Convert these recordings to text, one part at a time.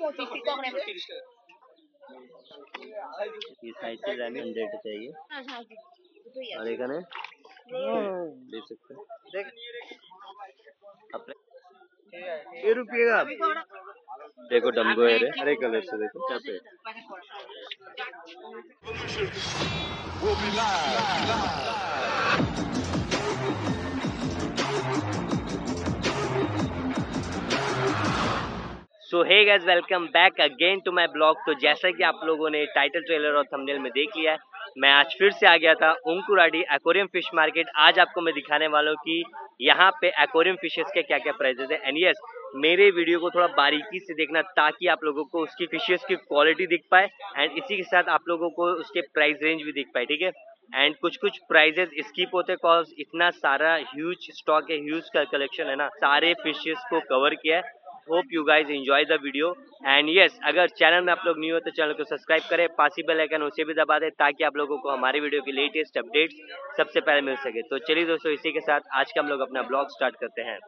ये साइकिल रानी 100 चाहिए और এখানে देख सकते हैं अपने ये रुपएगा देखो डम्बो है रे हरे कलर से देखो क्या पे so hey guys welcome back again to my blog. तो जैसा कि आप लोगों ने टाइटल ट्रेलर और थंबनेल में देख लिया है, मैं आज फिर से आ गया था उंकुराडी एक्वेरियम फिश मार्केट। आज आपको मैं दिखाने वाला हूँ कि यहाँ पे एक्वेरियम फिशेस के क्या क्या प्राइजेस है। एंड यस, मेरे वीडियो को थोड़ा बारीकी से देखना ताकि आप लोगों को उसकी फिशेस की क्वालिटी दिख पाए एंड इसी के साथ आप लोगों को उसके प्राइस रेंज भी दिख पाए, ठीक है। एंड कुछ प्राइजेस स्किप होते कॉज इतना सारा ह्यूज स्टॉक है, ह्यूज का कलेक्शन है ना, सारे फिशेस को कवर किया है। Hope you guys enjoy the video and yes, अगर चैनल में आप लोग न्यू हो तो चैनल को सब्सक्राइब करें, पास ही बेल आइकन उसे भी दबा दें ताकि आप लोगों को हमारी वीडियो की लेटेस्ट अपडेट्स सबसे पहले मिल सके। तो चलिए दोस्तों, इसी के साथ आज का हम लोग अपना ब्लॉग स्टार्ट करते हैं।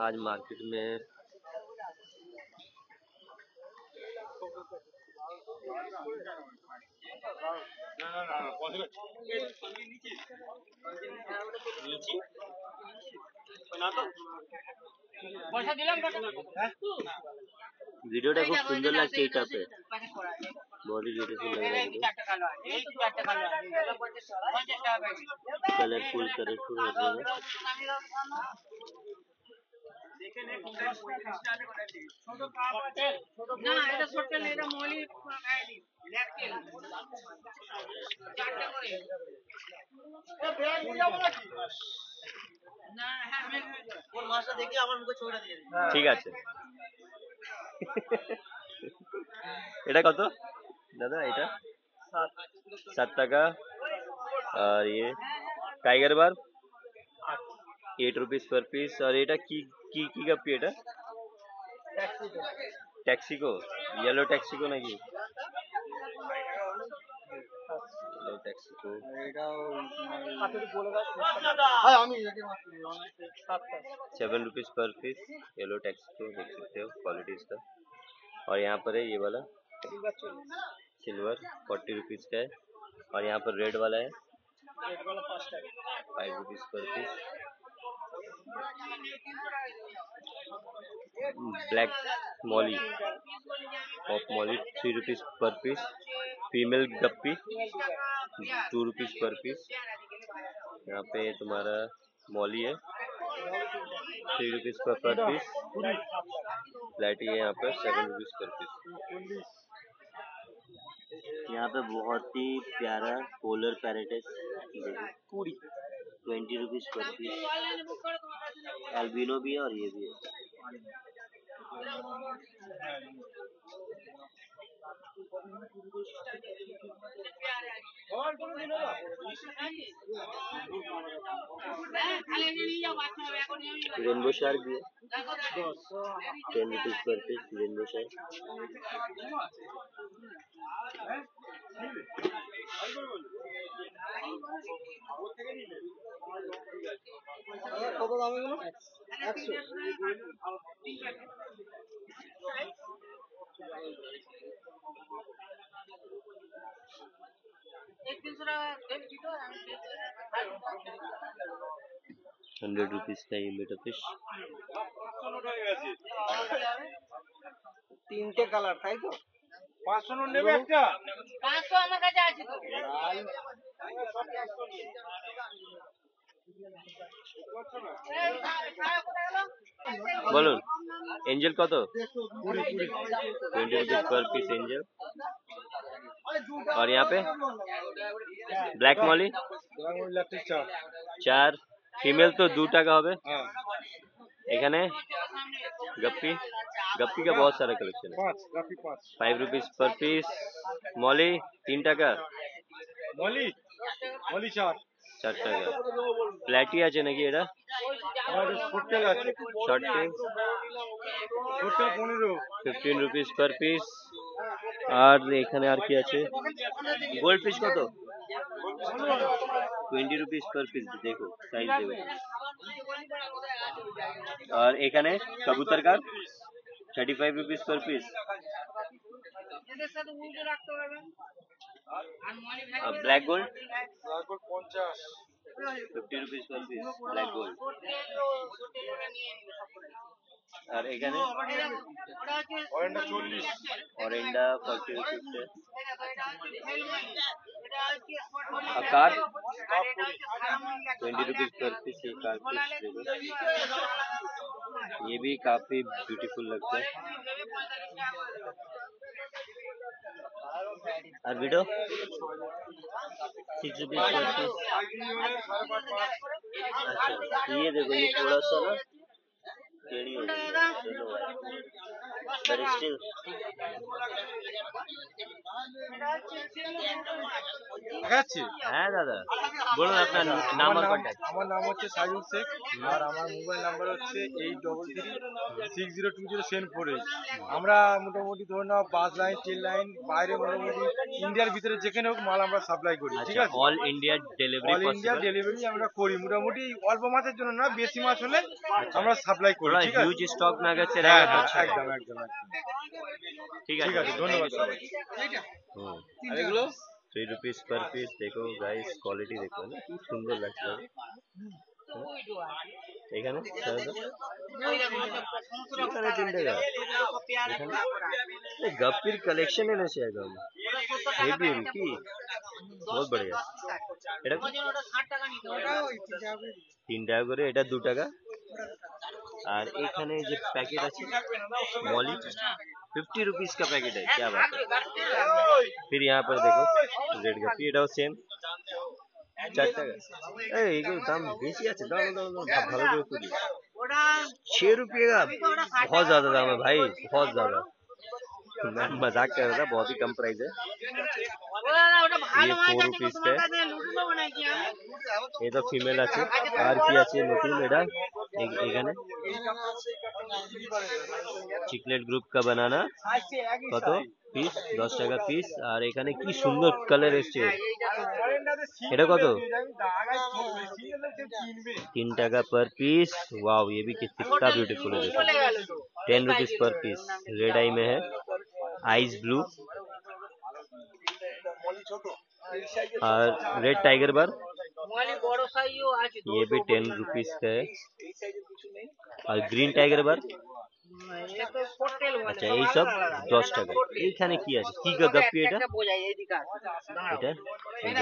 आज मार्केट में वीडियोটা খুব সুন্দর লাগছে এটাতে, বডি বিউটিফুল लग रहा है, कलरफुल कलरफुल हो रहा है। না এটা ছোট না, এটা মলি ল্যাকটেল চারটা করে এ ব্যাগ নিয়ে যাব নাকি না। হ্যাঁ কোন মাছটা দেখি আমার মুখে ছবিটা দিয়ে দিন। ঠিক আছে। এটা কত দাদা? এটা 7 টাকা। और ये टाइगर बार 8 रुपीस पर पीस। और এটা কি কি কি গপ্পি? এটা ট্যাক্সিকো, येलो टैक्सिको नाকি? येलो टैक्सिको এটা আপনি বলে দাও। हां আমি 7 रुपीस पर पीस येलो टैक्सिको, देख सकते हो क्वालिटी इसका। और यहाँ पर है ये वाला सिल्वर 40 रुपीस का है। और यहाँ पर रेड वाला है, रेड वाला 5 rupees per piece. Black molly pop molly 3 rupees per piece. Female guppy 2 rupees per piece. यहाँ पे तुम्हारा मॉली है 3 रुपीस पर पीस। फ्लैटी है यहाँ पर 7 रुपीस पर पीस। यहाँ पे बहुत ही प्यारा पोलर पैरेट है, 20 रुपीस पर पीस। एल्बिनो भी है और ये भी है। रेनबो शार्क भी है 10 rupees per piece. Rainbow shark কত দাম এগুলো? 100। एक 300 টাকা দেন দিতো আমি 100 रुपीस का ये मेटा फिश। তিনটে কালার তাই তো? 500 নেবে একটা? 500 আমার কাছে আছে তো। বলুন एंजल কত? 20 रुपीस पर पीस एंजल। और यहाँ पे ब्लैक मॉली 4। फीमेल तो 2 টাকা হবে। এখানে गप्पी गप्पी का बहुत सारा कलेक्शन है। 5 रुपीज पर पीस। मॉली 3 টাকা। মলি মলি 4 টাকা। প্ল্যাটি আছে নাকি এটা? আমাদের হোটেল আছে short tail hotel 15 15 rupees per piece. আর এখানে আর কি আছে? গোল্ড ফিশ কত? 20 রুপিস পার পিস। দেখো সাইজ দেখো। और এখানে কবুতর का 35 rupees per piece. Black gold 50 50 rupees per piece black gold. और এখানে ওরেন্ডা 40 ओरेंडा 40 रुपीस है। कार 20 रुपीस पर पीस। ये कार फिश देखो, ये भी काफी ब्यूटीफुल लगता है। और वीडियो 6 रुपीस पर पीस। अच्छा ये देखो, ये थोड़ा सा ना टेढ़ी हो गई है, but still দেখাচ্ছি। হ্যাঁ দাদা বলুন আপনার নাম আর কন্ট্যাক্ট। আমার নাম হচ্ছে সাইদুল শেখ আর আমার মোবাইল নাম্বার হচ্ছে 8336020748। আমরা মোটামুটি ধরে নাও বাস লাইন, ট্রেন লাইন, বাইরে মোটামুটি ইন্ডিয়ার ভিতরে যেখানে হোক মাল আমরা সাপ্লাই করি। ঠিক আছে, all India delivery all India delivery আমরা করি। মোটামুটি অল্প মাছের জন্য না, বেশি মাছ হলে আমরা সাপ্লাই করি। ঠিক আছে, হিউজ স্টক না গেছে। হ্যাঁ একদম একদম। ঠিক ঠিক আছে, ধন্যবাদ সবাই। আর এগুলো 3 रुपीस पर पीस। देखो गाइस क्वालिटी देखो ना কি সুন্দর লাগছে। এখানে এখানে 3 টাকা। এখানে গপ্পির কালেকশন এনেছে একদম হেভি হেভি কি বহুত বড়িয়া। এটা 3 টাকা করে, এটা 2 টাকা। और এখানে যে প্যাকেট আছে मॉली 50 रुपीस का पैकेट है। क्या बात है। फिर यहाँ पर देखो रेड गप्पी, এটাও সেম 4 টাকা। এই এগুলো দাম বেশি আছে। দাম ভালো করে খুঁজি। 6 रुपये का बहुत ज्यादा दाम है भाई, बहुत ज्यादा। मैं मजाक कर रहा था, बहुत ही कम प्राइस है। ये 4 रुपीस का है। ये तो फीमेल আছে। আর কি আছে নতুন? এটা এখানে চিকলেট গ্রুপ का बनाना কত পিস? 10 টাকা পিস। আর এখানে কি সুন্দর কালার এসছে। এটা কত? 3 টাকা पर पीस। वाओ ये भी कितना ब्यूटीफुल है देखो। 10 रुपीस पर पीस। रेड आई में है, आइस ब्लू। और रेड टाइगर बार ये भी 10 रुपीस का है। और ग्रीन टाइगर बार আচ্ছা এই সব 10 টাকা। এইখানে কি আছে? কি গাপ্পি এটা? এটা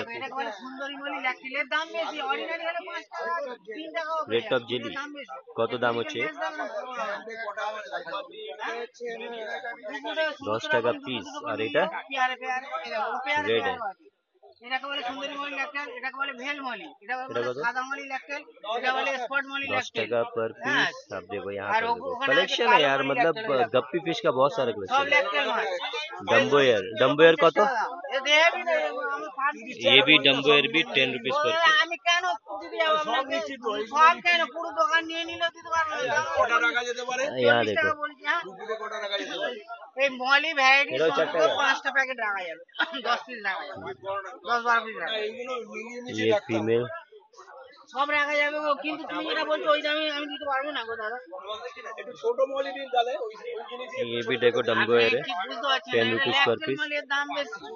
রেড টপ জেলি কত দাম হচ্ছে? 10 টাকা পিস। আর এটা রেড है। এটাকে বলে সুন্দরী মলি ল্যাকটেল, এটাকে বলে ভেল মলি, এটা বলে সাদা মলি ল্যাকটেল, এটা বলে স্পট মলি ল্যাকটেল। 10 টাকা पर पीस। अब देखो यहाँ पर देखो कलेक्शन है यार, मतलब गप्पी फिश का बहुत सारा कलेक्शन है। डम्बोयर कत? ये भी डम्बोयर भी 10 रुपीस पर पीस। আমি কেন দিদি সব কেন পুরো দোকান নিয়ে নিলে দিতে পারবো না। কত টাকা যেতে পারে? यहाँ देखो কত টাকা যেতে পারে। এই মলি ভ্যারাইটি 5টা প্যাকেট রাখা যাবে, 10 পিস রাখা যাবে, 10-12 পিস রাখা যাবে। ये फीमेल সব রাখা যাবে গো, কিন্তু তুমি যেটা বলছো ওই দামে আমি দিতে পারবো না গো দাদা। একটু ছোট মলি দিন তাহলে ওই জিনিস। ये भी देखो डम्बोयर है 10 रुपीस पर पीस। মলির দাম বেশি।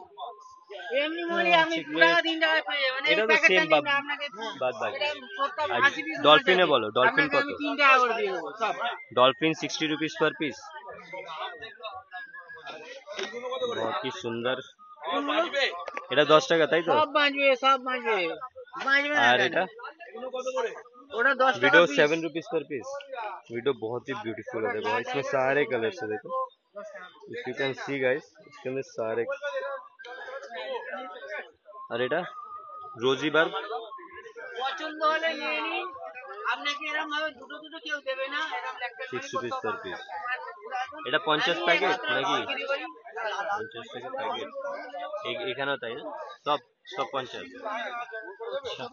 এমনি মলি আমি পুরো 3 টাকা পেয়ে যাবেন। এই প্যাকেটটা নিন আপনাকে বাদ বাদ। ডলফিনে বলো, ডলফিন কত? 3 টাকা করে দিয়ে দেবো সব। Dolphin 60 rupees per piece. बहुत ही सुंदर। এটা 10 টাকা তাই তো? সব বাঁচবে, সব বাঁচবে। বাঁচবে আর এটা ওটা 10 টাকা। Video 7 rupees per piece. Video बहुत ही ब्यूटीफुल है देखो, इसमें सारे कलर्स है देखो। If you can see guys इसके अंदर सारे। আর এটা রোজি বার পছন্দ হলে নিয়ে নিন। আপনাকে এরকম ভাবে দুটো দুটো কেউ দেবে না। এরকম ল্যাকটেল 6 रुपीस पर पीस। এটা 50 প্যাকেট নাকি? 50 টাকা প্যাকেট এখানেও তাই না? সব সব 50। अच्छा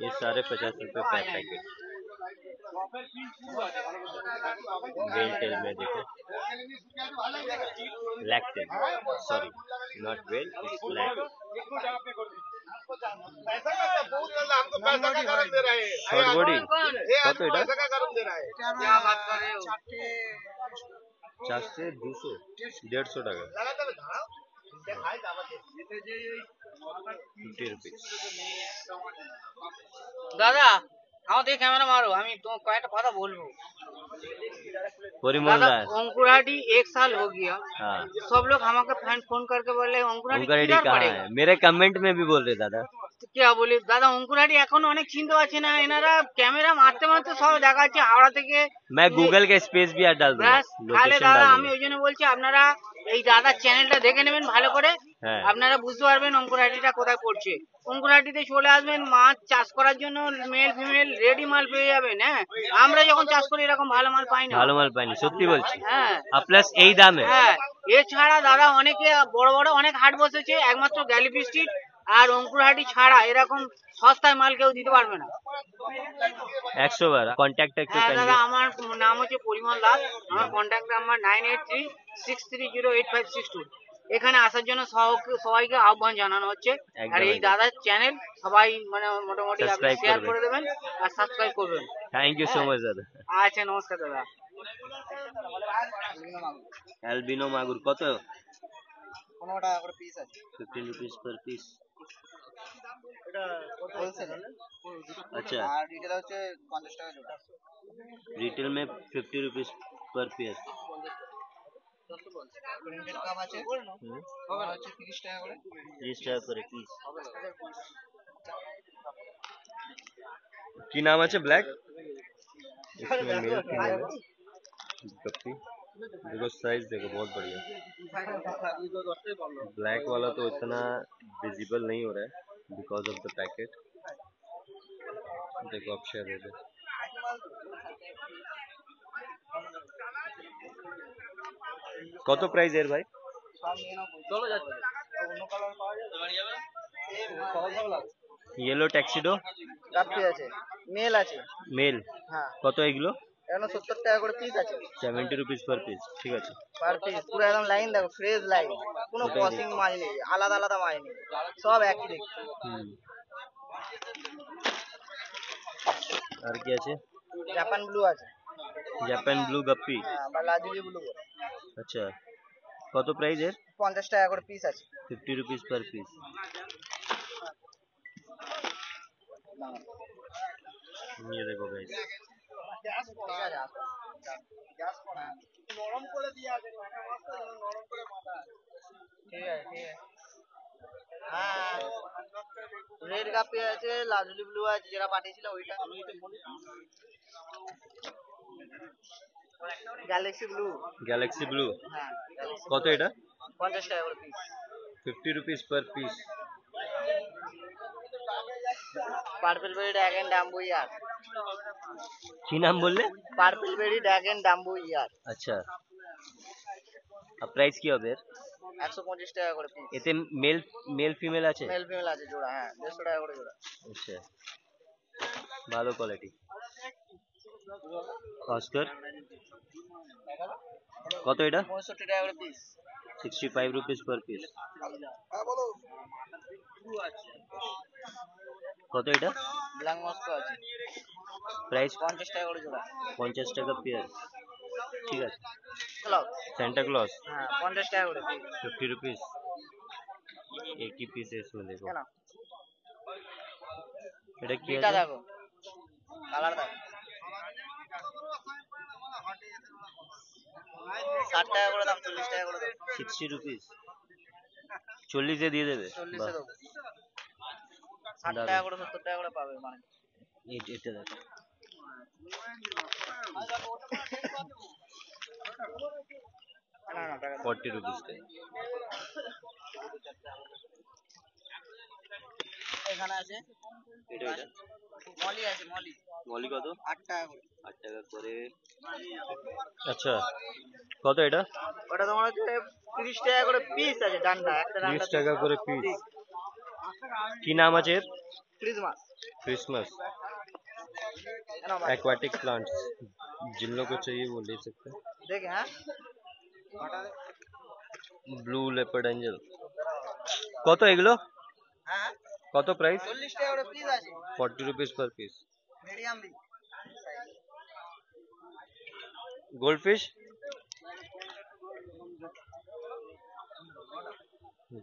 ये सारे 50 रुपए per पैकेट। वेल टेल में देखो lack tail, sorry not veil it's lack. Short body কত এটা? চারটে 200 150 টাকা 50 रुपीस। दादा आओ देख कैमरा मारो हम तो कয়েকটা কথা বলবো। परिमल दादा राय अंकुराडी 1 साल हो गया। हाँ सब लोग हमको फोन करके बोले अंकुराडी अंकुराडी किधर कहाँ पड़ेगा? है? मेरे कमेंट में भी बोल रहे दादा। তো কি বলি দাদা अंकुराडी এখন অনেক চিনতে পারছে না এনারা ক্যামেরা মারতে মারতে সব দেখাচ্ছে হাওড়া থেকে। मैं गूगल के स्पेस भी ऐड डाल दूंगा, ব্যাস তাহলে लोकेशन দাদা डाल আমি दूंगा। ওই জন্য বলছি আপনারা এই দাদার চ্যানেলটা দেখে নেবেন ভালো করে। হ্যাঁ আপনারা বুঝতে পারবেন অঙ্কুরাটিটা কোথায় পড়ছে। অঙ্কুরাটিতে চলে আসবেন মাছ চাষ করার জন্য মেল ফিমেল রেডি মাল পেয়ে যাবেন। হ্যাঁ আমরা যখন চাষ করি এরকম ভালো মাল পাই না। ভালো মাল পাইনি সত্যি বলছি। হ্যাঁ আর প্লাস এই দামে। হ্যাঁ এছাড়া দাদা অনেকে বড় বড় অনেক হাট বসেছে একমাত্র গ্যালিপি স্ট্রিট আর অঙ্কুরহাটি ছাড়া এরকম সস্তায় মাল কেউ দিতে পারবে না। 100 বার কন্ট্যাক্ট একটু হ্যাঁ দাদা কাইন্ডলি। আমার নাম হচ্ছে পরিমল দাস। আমার কন্ট্যাক্ট নাম্বার 9836308562। এখানে আসার জন্য সবাইকে আহ্বান জানানো হচ্ছে। একদম, আর এই একদম। দাদার চ্যানেল সবাই মানে মোটামুটি আপনি Subscribe শেয়ার করবেন। করে দেবেন আর সাবস্ক্রাইব করবেন। থ্যাংক ইউ সো মাচ দাদা। আচ্ছা নমস্কার দাদা। অ্যালবিনো মাগুর কত? 15 টাকা করে পিস আছে। 15 रुपीस पर पीस। এটা হোলসেল अच्छा আর রিটেল হচ্ছে 50 টাকা জোড়া। रिटेल में 50 rupees per piece. Printed cup আছে ওগুলো হচ্ছে 30 টাকা করে। 30 টাকা করে পিস। কি নাম আছে ব্লैक? इसमें मेल फीमेल है गप्पी। देखो साइज देखो बहुत बढ़िया। ब्लैक वाला तो इतना विजिबल नहीं हो रहा है बिकॉज ऑफ द पैकेट। देखो आप शेयर हो जाए। কত প্রাইস এর ভাই? চলো যাচ্ছে অন্য কালার পাওয়া যাবে येलो टैक्सिडो কাপি আছে মেল আছে। মেল হ্যাঁ কত এগুলো? এখন 70 টাকা করে পিস আছে 70 रुपीस पर पीस। ঠিক আছে পার পিস পুরো একদম লাইন দেখো ফ্রেশ লাইন কোনো ওটাই ক্রসিং মাল নেই আলাদা আলাদা মাল নেই সব একই দেখতে। হুম আর কি আছে? জাপান ব্লু আছে। Japan blue guppy. হ্যাঁ বা লাজুলি ব্লু। আচ্ছা কত প্রাইস এর? 50 টাকা করে পিস আছে। 50 रुपीस पर पीस। ये देखो गाइस নরম করে দিয়ে আছে নরম করে মাথা। ঠিক আছে ঠিক আছে। হ্যাঁ রেড কাপি আছে লাজুলি ব্লু আছে যেটা পাঠিয়েছিল ওইটা। Galaxy blue. গ্যালাক্সি ব্লু হ্যাঁ কত এটা? 50 টাকা করে piece. 50 rupees per piece. Purple বেরি ড্রাগন ডাম্বু ইয়ার। কি নাম বললে? পার্পল বেরি ড্রাগন ডাম্বু ইয়ার। আচ্ছা আর প্রাইস কি হবে এর? 125 টাকা করে পিস। এতে মেল ফিমেল আছে? মেল ফিমেল আছে জোড়া। হ্যাঁ 150 টাকা করে জোড়া। আচ্ছা ভালো কোয়ালিটি। অস্কার কত এটা? 65 টাকা করে পিস। 65 rupees per piece. হ্যাঁ বলো। কত এটা? ব্ল্যাক মস্কো আছে প্রাইস 50 টাকা করে জোড়া। 50 টাকা পেয়ার। ঠিক আছে চলো सेंटा क्लॉज হ্যাঁ 50 টাকা করে পিস। 50 रुपीस। एक ही पीस है इसमें देखो। কেন এটা কি এটা আছে? দেখো কালার দেখো 60 টাকা করে দাম 40 টাকা করে দাম 60 रुपीस 40 এ দিয়ে দেবে? 40 বাহ এ দেবো 60 টাকা করে 70 টাকা করে পাবে মানে। এটা দেখো না না টাকা 40 रुपीस का। এখানে আছে এটা এটা মলি আছে মলি মলি কত? 8 টাকা করে। 8 টাকা করে। আচ্ছা, কত এটা? ওটা তোমার হচ্ছে 30 টাকা করে পিস আছে ডান্ডা, একটা 30 ডান্ডা টাকা করে পিস। কি নাম আছে এর? क्रिसमस। क्रिसमस एक्वाटिक प्लांट्स, जिन लोगों को चाहिए वो ले सकते हैं। देखे हाँ ব্লু লেপার্ড অ্যাঞ্জেল কত এগুলো? हाँ কত প্রাইস? 40 টাকা করে পিস আছে। 40 रुपीस पर पीस। মিডিয়াম বি गोल्डफिश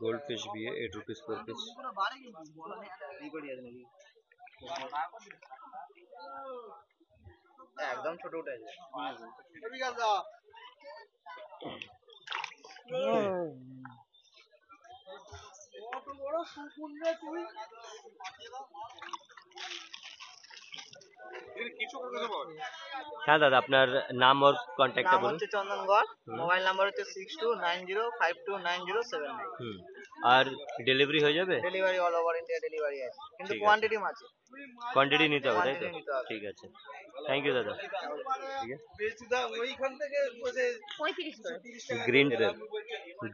गोल्डफिश भी है 8 रुपीस पर पीस। একদম ছোট উঠেছে। কত বড় সুকুন রে তুই। হ্যাঁ দাদা, আপনার নাম আর কন্ট্যাক্টটা নাম বলুন। হচ্ছে চন্দন গড়, মোবাইল নাম্বার হচ্ছে 6290529079। আর ডেলিভারি হয়ে যাবে? Delivery all over India delivery আছে, কিন্তু ঠিক আছে। কোয়ান্টিটি আছে। কোয়ান্টিটি নিতে হবে তাই তো? কোয়ান্টিটি নিতে হবে। ঠিক আছে, থ্যাংক ইউ দাদা। ঠিক আছে।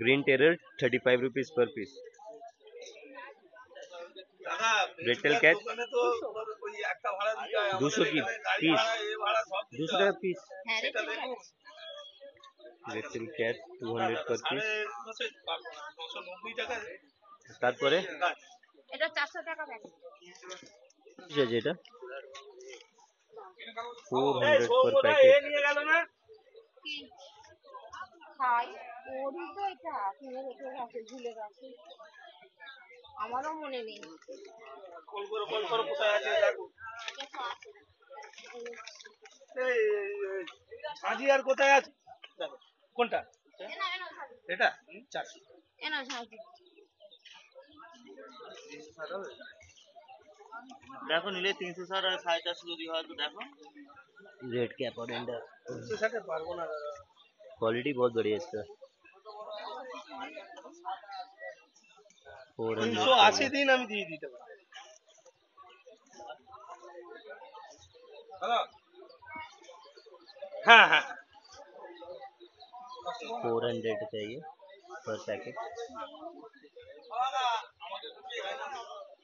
Green terror 35 rupees per piece. Red tell cat 200 की पीस, 200 টাকা পিস। रेड टेल कैट 200 पर पीस। তারপরে এটা 400 টাকা প্যাকেট। কি আছে এটা? 400 पर पैकेट। কি খাই ওরই তো এটা কিনে রেখে গেছে, ঝুলে গেছে, আমারও মনে নেই। সাজি আর কোথায় আছে? কোনটা? এটা 400। এনা ঝাঁঝি দেখো নিলে 360 আর 450 যদি হয় তো দেখো। रेड कैप और एंडर 360 পারবো না দাদা। क्वालिटी बहुत बढ़िया है इसका। 380 দিন আমি দিয়ে দিতে পারি। হ্যালো হ্যাঁ হ্যাঁ 400 चाहिए पर पैकेट।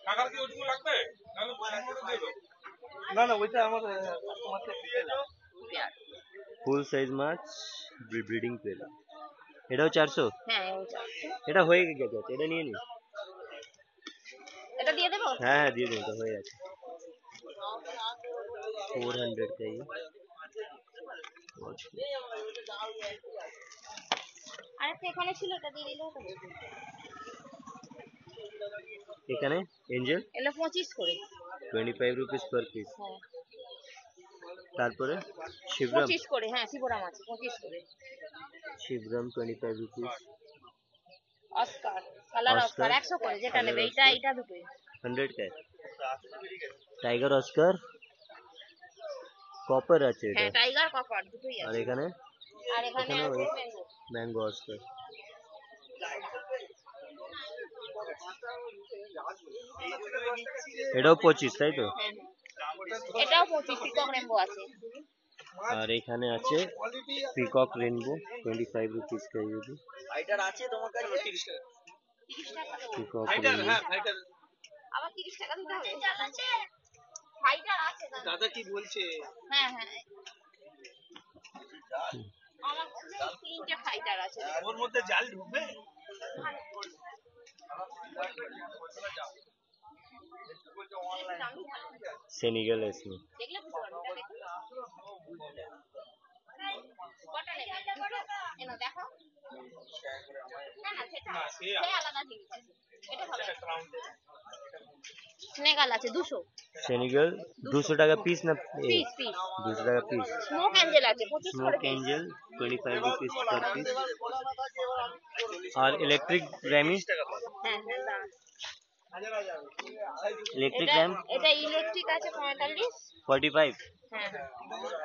টাকা কি ওটুকু লাগবে? নাহলে পয়সাটা দিয়ে দাও। না না ওইটা আমার কাস্টমারকে দিয়ে দাও। ফুল সাইজ মাছ ব্রিডিং পেল, এটাও 400। হ্যাঁ ওটা এটা হয়ে গেছে, এটা নিয়ে নি। এটা দিয়ে দেবো। হ্যাঁ হ্যাঁ দিয়ে দিন, এটা হয়ে গেছে। 400 चाहिए। আরেকটা এখানে ছিল, এটা দিয়ে দিলে হতো। এখানে এঞ্জেল এলো 25 করে। 25 रुपीस पर पीस। হ্যাঁ তারপরে শিবরাম 25 করে, হ্যাঁ শিবরাম আছে 25 করে। শিবরাম 25 rupees. Oscar colour oscar, oscar 100 করে, যেটা কালার নেবে এটা অস্কার। এটা দুটোই। 100 का है। টাইগার অস্কার কপার আছে এটা। হ্যাঁ টাইগার কপার দুটোই আর আছে। এখানে আর এখানে এখানে আছে ওই ম্যাঙ্গো। Mango Oscar. এটাও 25 তাই তো? হ্যাঁ হ্যাঁ এটাও 25 পিকক রেমবো আছে। আর এখানে আছে পিকক রেনবো 25 रुपीस का ये भी। ফাইটার আছে তোমার কাছে 30 টাকা। 30 টাকা দেবো। পিকক ফাইটার রেনবো হ্যাঁ ফাইটার। আবার 30 টাকা দিতে হবে। আছে ফাইটার আছে দাদা। দাদা কি বলছে? হ্যাঁ হ্যাঁ আমার কাছে 3টে ফাইটার আছে। ওর মধ্যে জাল ঢুকবে? सेनेगल है इसमें। দেখলে বুঝতে পারবে, এটা দেখো। কটা নেবে? এনো দেখো। না না সেটা সে আলাদা জিনিস আছে। এটা ভালো আছে। স্নেগাল আছে 200। सेनेगल 200 টাকা পিস না? পিস পিস 200 টাকা পিস। স্মোক অ্যাঞ্জেল আছে 25 করে smoke piece. Angel 25 rupees per piece. और इलेक्ट्रिक रैमी, হ্যাঁ হ্যাঁ দাঁড়ান। इलेक्ट्रिक এটা रैम এটা ইলেকট্রিক আছে 45। 45। হ্যাঁ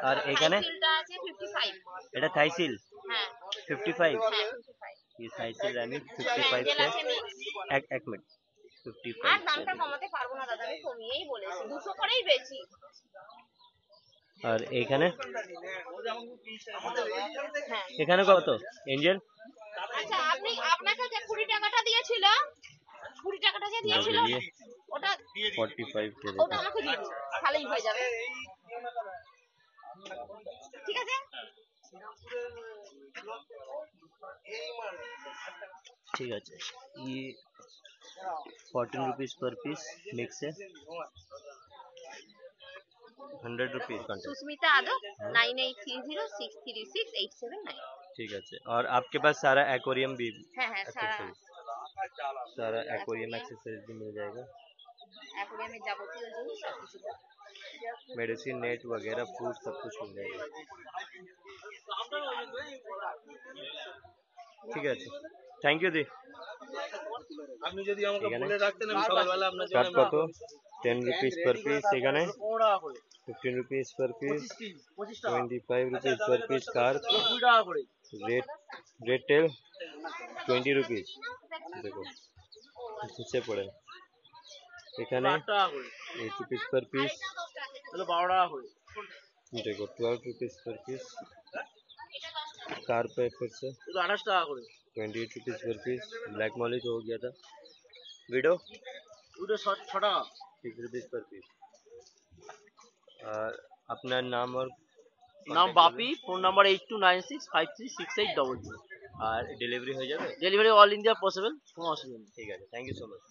আর এখানে সাইকেলটা আছে 55। এটা থাইসিল হ্যাঁ 55। হ্যাঁ 55। ये থাইসিল रैमी আর 55 অ্যাঞ্জেল से আছে মিক্স। एक मिनट আর 55 দামটা কমাতে পারবো না দাদা, আমি কমিয়েই বলেছি 200 করেই বেশি। আর এইখানে হ্যাঁ এখানে কত এঞ্জেল? আচ্ছা আপনি আপনাকে যে 20 টাকাটা দিয়েছিল 20 টাকাটা যে দিয়েছিল দিয়ে ওটা 45 के ওটা देते আমাকে দিয়ে দিন তাহলেই হয়ে যাবে ঠিক আছে ठीक है। ये 14 रुपीस पर पीस मिक्स है 100 रुपीस कॉन्टेक्ट। सुस्मिता आदो 9830636879 ठीक है। और आपके पास सारा एक्वेरियम भी হ্যাঁ হ্যাঁ সারা सारा एक्वेरियम एक्सेसरीज भी मिल जाएगा, অ্যাকোয়ারিয়ামের যাবতীয় জিনিস সব কিছু मेडिसिन नेट वगैरह फूड सब कुछ मिल जाएगा। ঠিক আছে, থ্যাংক ইউ দি। আপনি যদি আমাকে এখানে বলে রাখতেন আমি সকালবেলা আপনার কাট জন্য কত 10 रुपीस पर पीस, এখানে 15 rupees per piece, 25 rupees per piece carp, red tail 20 rupees. देखो किससे पड़े এখানে 8 रुपीस पर पीस, देखो 12 रुपीस पर पीस कार्प है, फिर से 28 rupees per piece. Black Molly तो हो गया था, विडो 6 रुपीस पर पीस। और अपना नाम और नाम बापी, फोन नंबर 8296536800। আর ডেলিভারি হয়ে যাবে? ডেলিভারি অল ইন্ডিয়া পসিবল, কোনো অসুবিধা নেই। ঠিক আছে, থ্যাংক ইউ সো মাচ।